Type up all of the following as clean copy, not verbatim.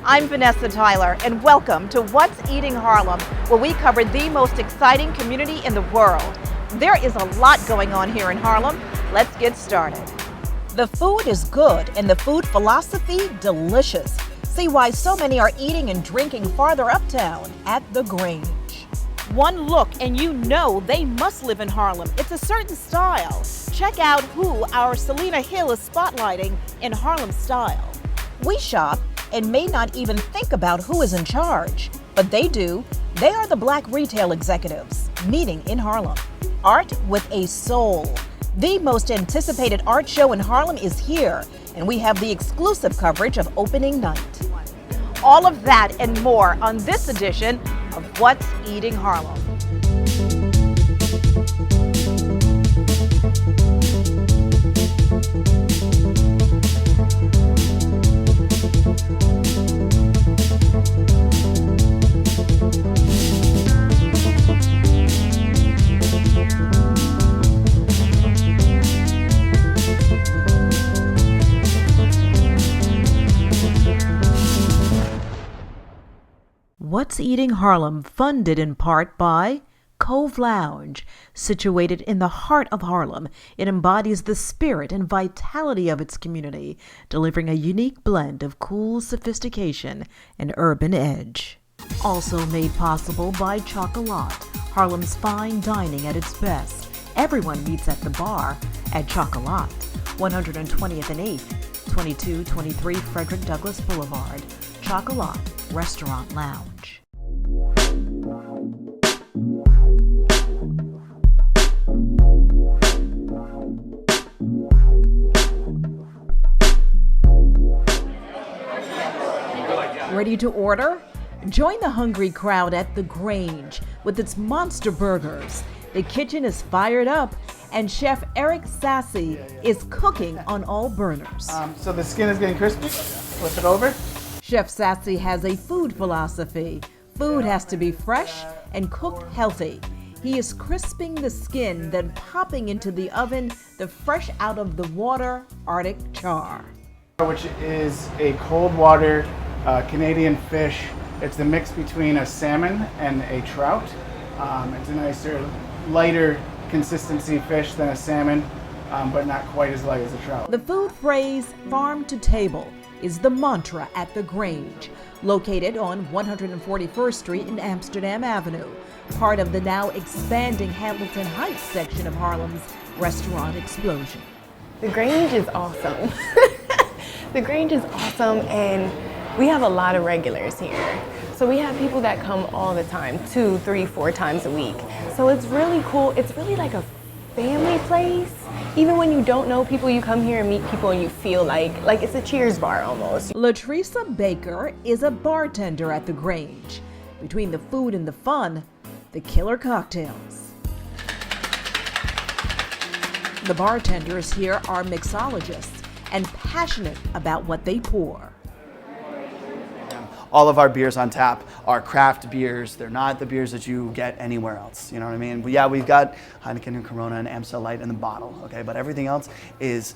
I'm Vanessa Tyler, and welcome to What's Eating Harlem, where we cover the most exciting community in the world. There is a lot going on here in Harlem. Let's get started. The food is good and the food philosophy delicious. See why so many are eating and drinking farther uptown at the Grange. One look and you know they must live in Harlem. It's a certain style. Check out who our Selena Hill is spotlighting in Harlem Style. We shop and may not even think about who is in charge, but they do. They are the Black retail executives meeting in Harlem. Art with a soul. The most anticipated art show in Harlem is here, and we have the exclusive coverage of opening night. All of that and more on this edition of What's Eating Harlem. What's Eating Harlem, funded in part by Cove Lounge. Situated in the heart of Harlem, it embodies the spirit and vitality of its community, delivering a unique blend of cool sophistication and urban edge. Also made possible by Chocolat, Harlem's fine dining at its best. Everyone meets at the bar at Chocolat, 120th and 8th, 2223 Frederick Douglass Boulevard. Chocolat Restaurant Lounge. Ready to order? Join the hungry crowd at the Grange with its monster burgers. The kitchen is fired up, and Chef Eric Sassy is cooking on all burners. So the skin is getting crispy. Flip it over. Chef Sassy has a food philosophy. Food has to be fresh and cooked healthy. He is crisping the skin, then popping into the oven the fresh out of the water Arctic char. Which is a cold water Canadian fish. It's the mix between a salmon and a trout. It's a nicer, lighter consistency fish than a salmon, but not quite as light as a trout. The food phrase farm to table is the mantra at the Grange, located on 141st Street and Amsterdam Avenue, part of the now expanding Hamilton Heights section of Harlem's restaurant explosion. The Grange is awesome. The Grange is awesome, and we have a lot of regulars here. So we have people that come all the time, 2, 3, 4 times a week. So it's really cool. It's really like a family place. Even when you don't know people, you come here and meet people and you feel like it's a Cheers bar almost. Latresa Baker is a bartender at the Grange. Between the food and the fun, the killer cocktails. The bartenders here are mixologists and passionate about what they pour. All of our beers on tap are craft beers. They're not the beers that you get anywhere else. You know what I mean? Yeah, we've got Heineken and Corona and Amstel Light in the bottle, okay? But everything else is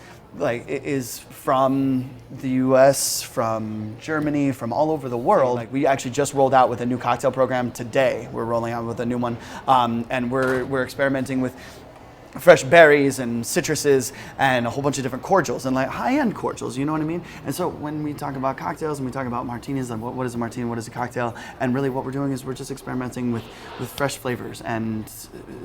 from the US, from Germany, from all over the world. Like, we actually just rolled out with a new cocktail program today. We're rolling out with a new one, and we're experimenting with fresh berries and citruses and a whole bunch of different cordials and like high-end cordials, you know what I mean? And so when we talk about cocktails and we talk about martinis, and what is a martini, what is a cocktail, and really what we're doing is we're just experimenting with fresh flavors and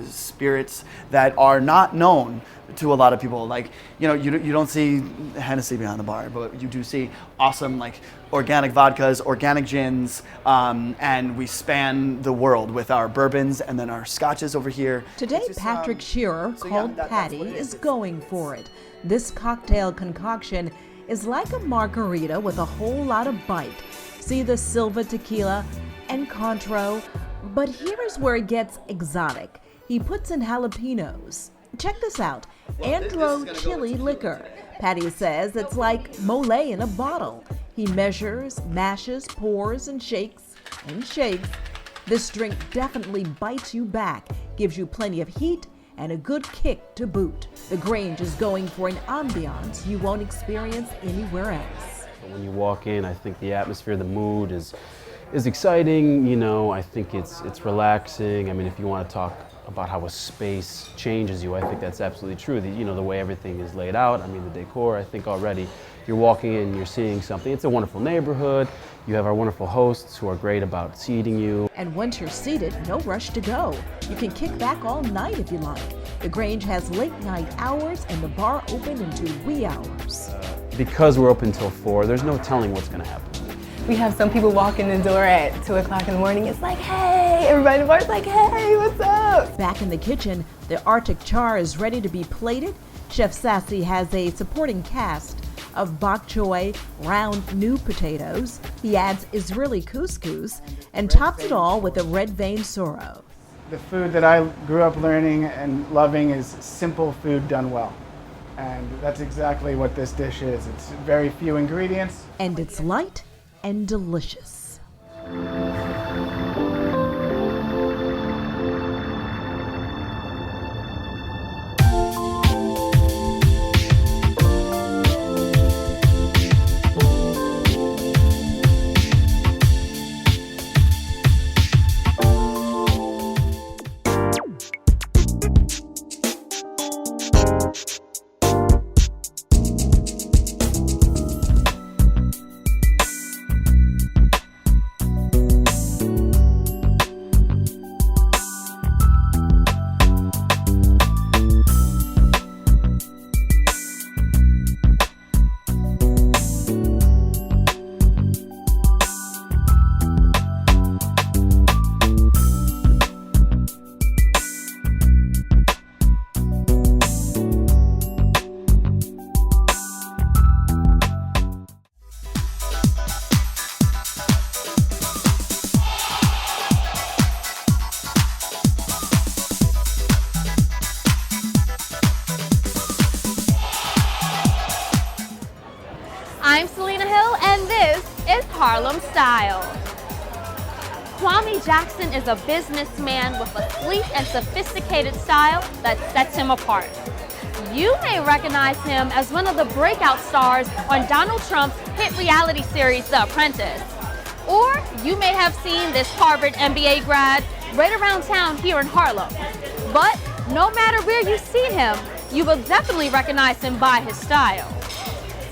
spirits that are not known to a lot of people. Like, you know, you don't see Hennessy behind the bar, but you do see awesome like organic vodkas, organic gins, and we span the world with our bourbons and then our scotches over here. Today, Patrick Shearer, called Patty, is going for it. This cocktail concoction is like a margarita with a whole lot of bite. See the Silva tequila and Cointreau, but here's where it gets exotic. He puts in jalapenos. Check this out, Andro chili liquor. Patty says it's like mole in a bottle. He measures, mashes, pours, and shakes. This drink definitely bites you back, gives you plenty of heat, and a good kick to boot. The Grange is going for an ambiance you won't experience anywhere else. But when you walk in, I think the atmosphere, the mood is exciting. You know, I think it's relaxing. I mean, if you want to talk about how a space changes you, I think that's absolutely true. You know, the way everything is laid out, I mean, the decor, I think already you're walking in, you're seeing something. It's a wonderful neighborhood. You have our wonderful hosts who are great about seating you. And once you're seated, no rush to go. You can kick back all night if you like. The Grange has late night hours and the bar open into wee hours. Because we're open till 4, there's no telling what's going to happen. We have some people walk in the door at 2 o'clock in the morning. It's like, hey, everybody in the bar's like, hey, what's up? Back in the kitchen, the Arctic char is ready to be plated. Chef Sassy has a supporting cast of bok choy, round new potatoes. He adds Israeli couscous and tops it all with a red vein sorrel. The food that I grew up learning and loving is simple food done well. And that's exactly what this dish is. It's very few ingredients. And it's light and delicious. Harlem Style. Kwame Jackson is a businessman with a sleek and sophisticated style that sets him apart. You may recognize him as one of the breakout stars on Donald Trump's hit reality series, The Apprentice. Or you may have seen this Harvard MBA grad right around town here in Harlem. But no matter where you see him, you will definitely recognize him by his style.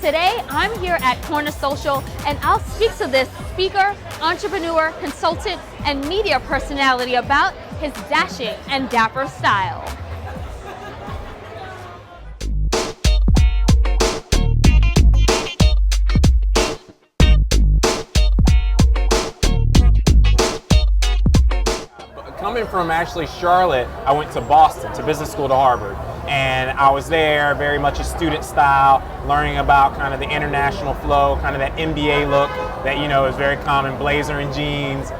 Today, I'm here at Corner Social, and I'll speak to this speaker, entrepreneur, consultant, and media personality about his dashing and dapper style. Coming from actually Charlotte, I went to Boston, to business school to Harvard. And I was there very much a student style, learning about kind of the international flow, kind of that MBA look that, you know, is very common, blazer and jeans,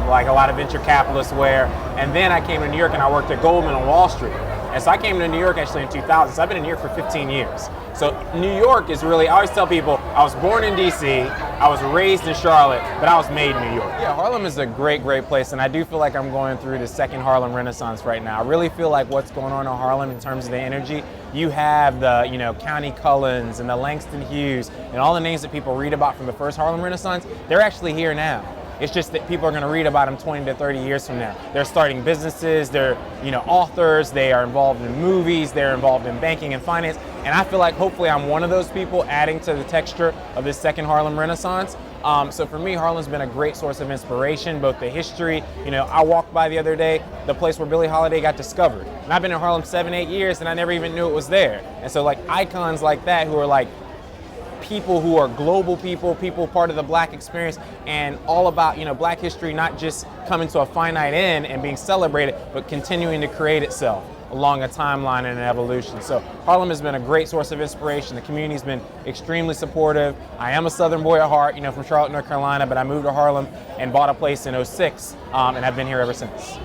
like a lot of venture capitalists wear. And then I came to New York and I worked at Goldman on Wall Street. And so I came to New York actually in 2000, so I've been in New York for 15 years. So New York is really, I always tell people, I was born in DC, I was raised in Charlotte, but I was made in New York. Yeah, Harlem is a great, great place, and I do feel like I'm going through the second Harlem Renaissance right now. I really feel like what's going on in Harlem in terms of the energy, you have the, you know, County Cullens and the Langston Hughes and all the names that people read about from the first Harlem Renaissance, they're actually here now. It's just that people are going to read about them 20 to 30 years from now. They're starting businesses, they're, you know, authors, they are involved in movies, they're involved in banking and finance. And I feel like hopefully I'm one of those people adding to the texture of this second Harlem Renaissance. So for me, Harlem's been a great source of inspiration, both the history, you know, I walked by the other day, the place where Billie Holiday got discovered. And I've been in Harlem 7, 8 years and I never even knew it was there. And so like icons like that who are like, people who are global people part of the Black experience, and all about, you know, Black history not just coming to a finite end and being celebrated, but continuing to create itself along a timeline and an evolution. So Harlem has been a great source of inspiration. The community's been extremely supportive. I am a Southern boy at heart, you know, from Charlotte, North Carolina, but I moved to Harlem and bought a place in '06, and I've been here ever since.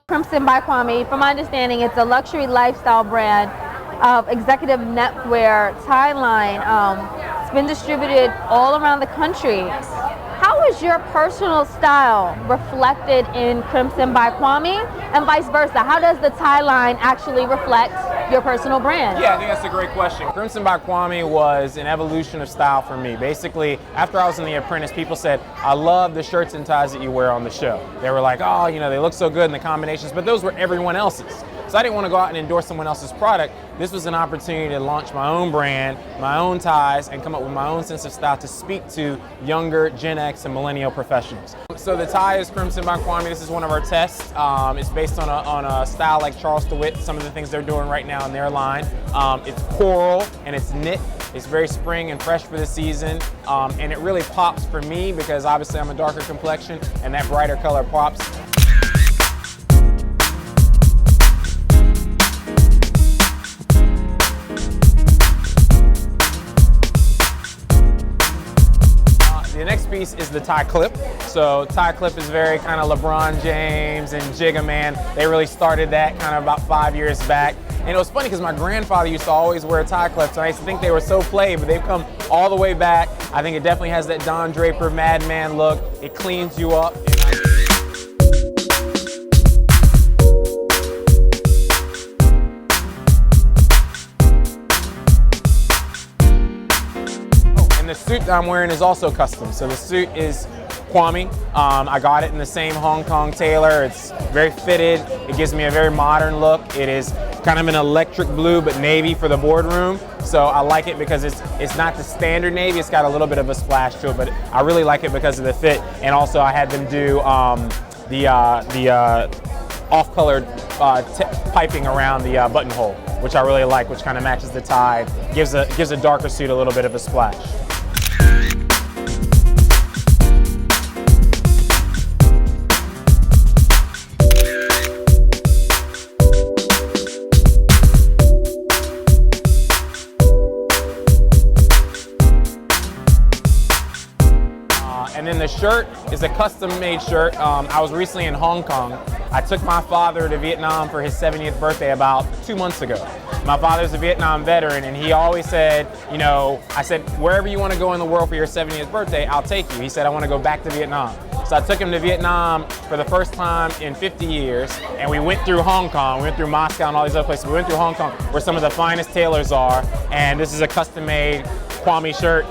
Crimson by Kwame, from my understanding, it's a luxury lifestyle brand of executive netwear, tie line. It's been distributed all around the country. How is your personal style reflected in Crimson by Kwame, and vice versa? How does the tie line actually reflect your personal brand? Yeah, I think that's a great question. Crimson by Kwame was an evolution of style for me. Basically, after I was in The Apprentice, people said, I love the shirts and ties that you wear on the show. They were like, oh, you know, they look so good in the combinations, but those were everyone else's. So I didn't want to go out and endorse someone else's product. This was an opportunity to launch my own brand, my own ties, and come up with my own sense of style to speak to younger Gen X and millennial professionals. So the tie is Crimson by Kwame. This is one of our tests. It's based on a style like Charles DeWitt, some of the things they're doing right now in their line. It's coral and it's knit. It's very spring and fresh for the season. And it really pops for me because obviously I'm a darker complexion and that brighter color pops. The next piece is the tie clip. So tie clip is very kind of LeBron James and Jigga Man. They really started that kind of about 5 years back. And it was funny because my grandfather used to always wear tie clips, and I used to think they were so plain, but they've come all the way back. I think it definitely has that Don Draper Madman look. It cleans you up. The suit that I'm wearing is also custom. So the suit is Kwame. I got it in the same Hong Kong tailor. It's very fitted. It gives me a very modern look. It is kind of an electric blue but navy for the boardroom. So I like it because it's not the standard navy. It's got a little bit of a splash to it, but I really like it because of the fit. And also I had them do the off-colored piping around the buttonhole, which I really like, which kind of matches the tie. Gives a darker suit a little bit of a splash. And then the shirt is a custom-made shirt. I was recently in Hong Kong. I took my father to Vietnam for his 70th birthday about 2 months ago. My father's a Vietnam veteran, and he always said, you know, I said, wherever you want to go in the world for your 70th birthday, I'll take you. He said, I want to go back to Vietnam. So I took him to Vietnam for the first time in 50 years, and we went through Hong Kong, we went through Moscow and all these other places. We went through Hong Kong, where some of the finest tailors are, and this is a custom-made Kwame shirt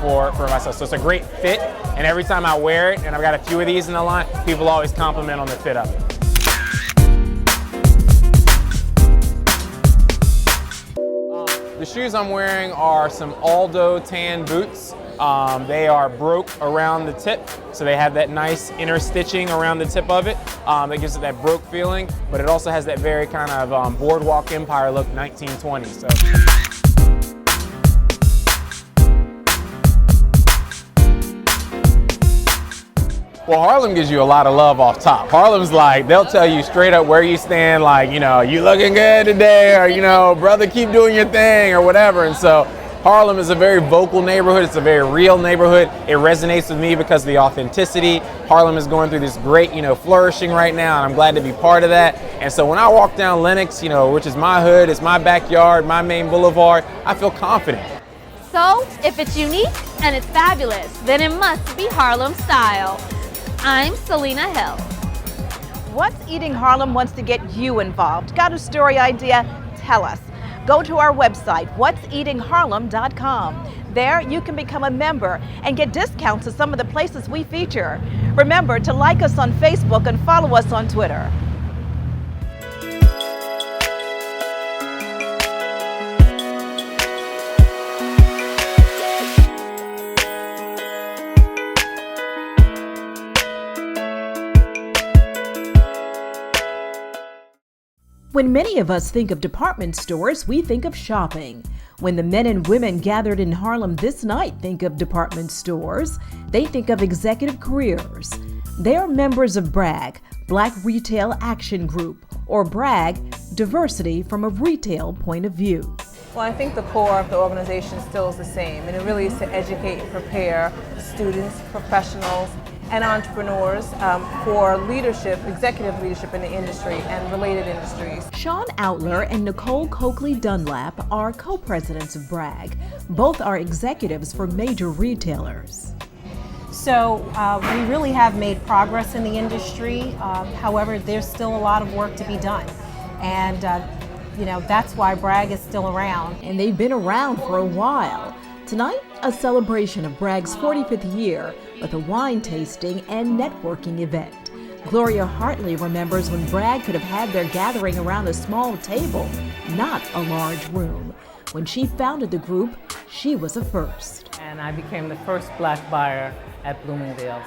for myself. So it's a great fit, and every time I wear it, and I've got a few of these in the line, people always compliment on the fit of it. The shoes I'm wearing are some Aldo tan boots. They are broke around the tip, so they have that nice inner stitching around the tip of it. That gives it that broke feeling, but it also has that very kind of boardwalk empire look, 1920. So. Well, Harlem gives you a lot of love off top. Harlem's like, they'll tell you straight up where you stand, like, you know, you looking good today, or, you know, brother, keep doing your thing, or whatever. And so Harlem is a very vocal neighborhood. It's a very real neighborhood. It resonates with me because of the authenticity. Harlem is going through this great, you know, flourishing right now, and I'm glad to be part of that. And so when I walk down Lenox, you know, which is my hood, it's my backyard, my main boulevard, I feel confident. So, if it's unique and it's fabulous, then it must be Harlem Style. I'm Selena Hill. What's Eating Harlem wants to get you involved. Got a story idea? Tell us. Go to our website, what'seatingharlem.com. There you can become a member and get discounts to some of the places we feature. Remember to like us on Facebook and follow us on Twitter. When many of us think of department stores, we think of shopping. When the men and women gathered in Harlem this night think of department stores, they think of executive careers. They are members of Bragg, Black Retail Action Group, or Bragg Diversity from a retail point of view. Well, I think the core of the organization still is the same, and it really is to educate and prepare students, professionals, and entrepreneurs for leadership, executive leadership in the industry and related industries. Sean Outler and Nicole Coakley Dunlap are co-presidents of Bragg. Both are executives for major retailers. So we really have made progress in the industry. However, there's still a lot of work to be done. And that's why Bragg is still around. And they've been around for a while. Tonight, a celebration of Bragg's 45th year with a wine tasting and networking event. Gloria Hartley remembers when Bragg could have had their gathering around a small table, not a large room. When she founded the group, she was a first. And I became the first black buyer at Bloomingdale's.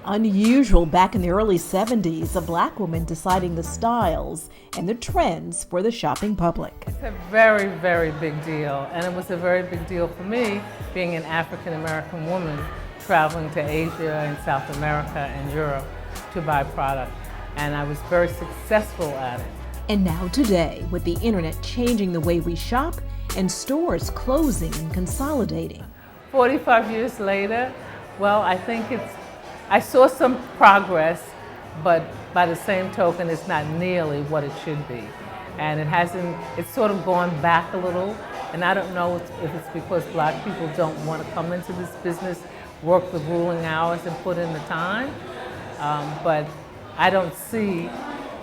Unusual back in the early 70s, a black woman deciding the styles and the trends for the shopping public. It's a very, very big deal, and it was a very big deal for me, being an African American woman traveling to Asia and South America and Europe to buy product, and I was very successful at it. And now today, with the internet changing the way we shop and stores closing and consolidating. 45 years later, well, I saw some progress, but by the same token, it's not nearly what it should be. And it's sort of gone back a little, and I don't know if it's because black people don't want to come into this business, work the grueling hours and put in the time, but I don't see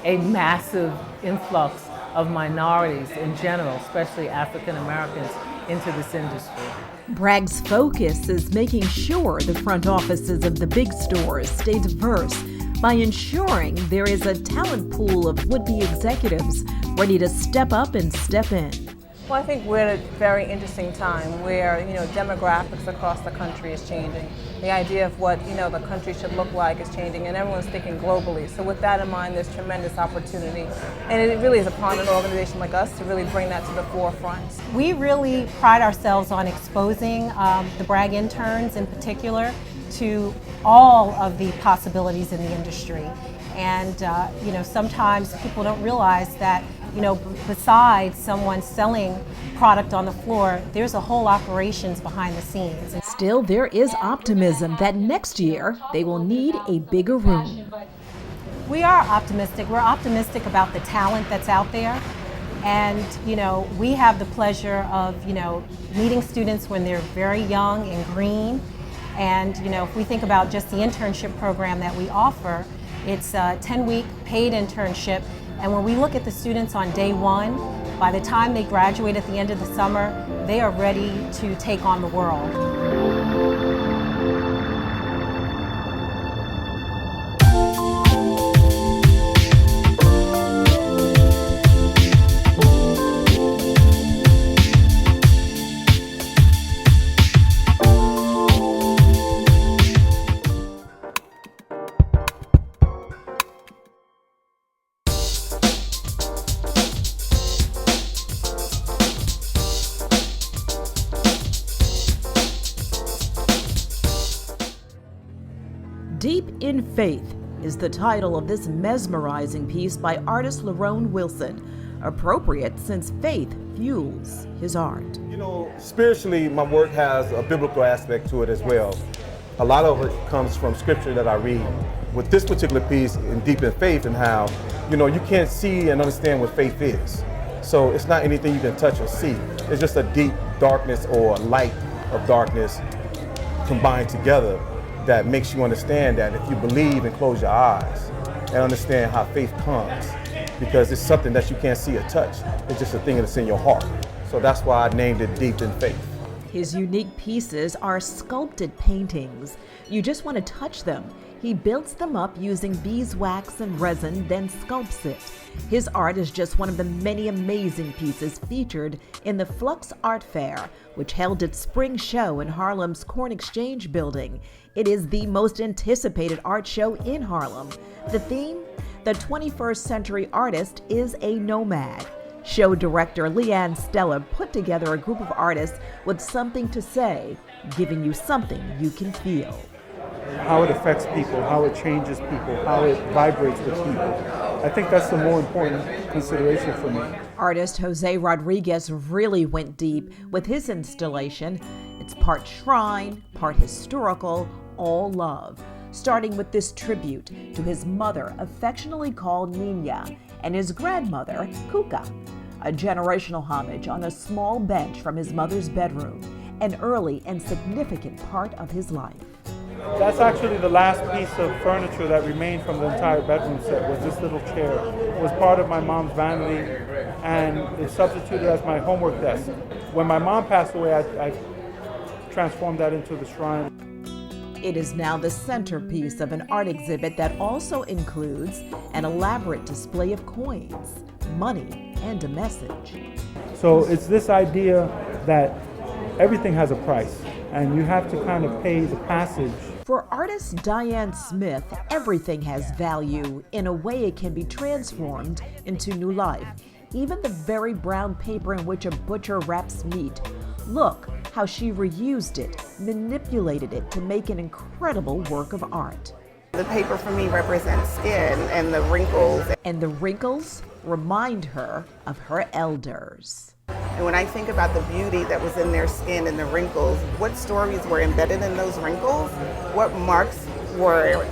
a massive influx of minorities in general, especially African Americans, into this industry. Bragg's focus is making sure the front offices of the big stores stay diverse by ensuring there is a talent pool of would-be executives ready to step up and step in. Well, I think we're at a very interesting time where, demographics across the country is changing. The idea of what, the country should look like is changing, and everyone's thinking globally. So with that in mind, there's tremendous opportunity. And it really is upon an organization like us to really bring that to the forefront. We really pride ourselves on exposing the Bragg interns in particular to all of the possibilities in the industry. And, sometimes people don't realize that besides someone selling product on the floor, there's a whole operations behind the scenes. Still, there is optimism that next year they will need a bigger room. We are optimistic. We're optimistic about the talent that's out there. And, we have the pleasure of, meeting students when they're very young and green. And, if we think about just the internship program that we offer, it's a 10-week paid internship. And when we look at the students on day one, by the time they graduate at the end of the summer, they are ready to take on the world. Deep in Faith is the title of this mesmerizing piece by artist Lerone Wilson, appropriate since faith fuels his art. Spiritually, my work has a biblical aspect to it as well. A lot of it comes from scripture that I read. With this particular piece, in Deep in Faith, and how, you can't see and understand what faith is. So it's not anything you can touch or see. It's just a deep darkness or light of darkness combined together that makes you understand that if you believe and close your eyes and understand how faith comes, because it's something that you can't see or touch. It's just a thing that's in your heart. So that's why I named it Deep in Faith. His unique pieces are sculpted paintings. You just want to touch them. He builds them up using beeswax and resin, then sculpts it. His art is just one of the many amazing pieces featured in the Flux Art Fair, which held its spring show in Harlem's Corn Exchange building. It is the most anticipated art show in Harlem. The theme? The 21st century artist is a nomad. Show director Leanne Stella put together a group of artists with something to say, giving you something you can feel. How it affects people, how it changes people, how it vibrates with people. I think that's the more important consideration for me. Artist Jose Rodriguez really went deep with his installation. It's part shrine, part historical, all love. Starting with this tribute to his mother, affectionately called Nina, and his grandmother, Cuca. A generational homage on a small bench from his mother's bedroom, an early and significant part of his life. That's actually the last piece of furniture that remained from the entire bedroom set, was this little chair. It was part of my mom's vanity and it's substituted as my homework desk. When my mom passed away, I transformed that into the shrine. It is now the centerpiece of an art exhibit that also includes an elaborate display of coins, money, and a message. So it's this idea that everything has a price, and you have to kind of pay the passage. For artist Diane Smith, everything has value. In a way, it can be transformed into new life. Even the very brown paper in which a butcher wraps meat. Look how she reused it, manipulated it to make an incredible work of art. The paper for me represents skin and the wrinkles. And the wrinkles remind her of her elders. And when I think about the beauty that was in their skin and the wrinkles, what stories were embedded in those wrinkles, what marks were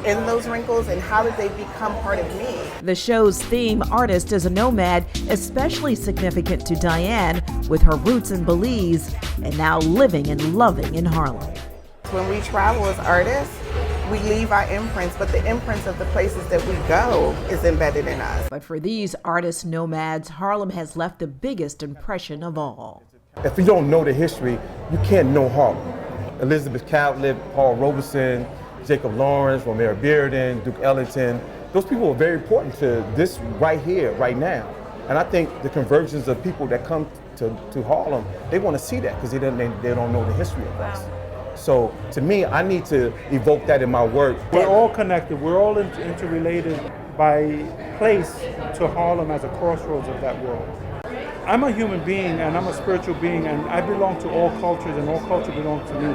in those wrinkles, and how did they become part of me? The show's theme, Artist as a Nomad, especially significant to Diane with her roots in Belize and now living and loving in Harlem. When we travel as artists, we leave our imprints, but the imprints of the places that we go is embedded in us. But for these artist nomads, Harlem has left the biggest impression of all. If you don't know the history, you can't know Harlem. Elizabeth Catlett, Paul Robeson, Jacob Lawrence, Romare Bearden, Duke Ellington, those people are very important to this right here, right now. And I think the convergence of people that come to Harlem, they want to see that because they don't know the history of us. So to me, I need to evoke that in my work. We're all connected. We're all interrelated by place to Harlem as a crossroads of that world. I'm a human being and I'm a spiritual being, and I belong to all cultures and all culture belongs to me.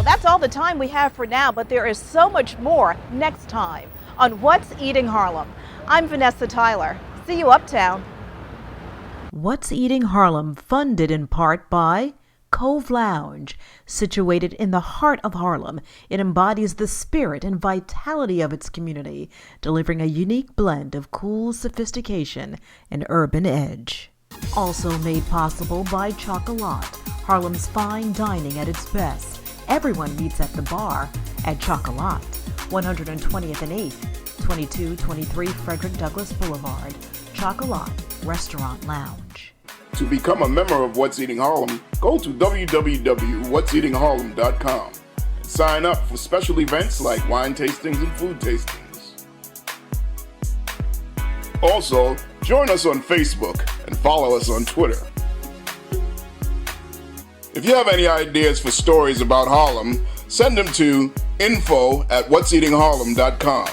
That's all the time we have for now, but there is so much more next time on What's Eating Harlem. I'm Vanessa Tyler. See you uptown. What's Eating Harlem, funded in part by Cove Lounge. Situated in the heart of Harlem, it embodies the spirit and vitality of its community, delivering a unique blend of cool sophistication and urban edge. Also made possible by Chocolat, Harlem's fine dining at its best. Everyone meets at the bar at Chocolat, 120th and 8th, 2223 Frederick Douglass Boulevard. Chocolat Restaurant Lounge. To become a member of What's Eating Harlem, go to www.whatseatingharlem.com and sign up for special events like wine tastings and food tastings. Also, join us on Facebook and follow us on Twitter. If you have any ideas for stories about Harlem, send them to info@whatseatingharlem.com.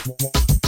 Harlem.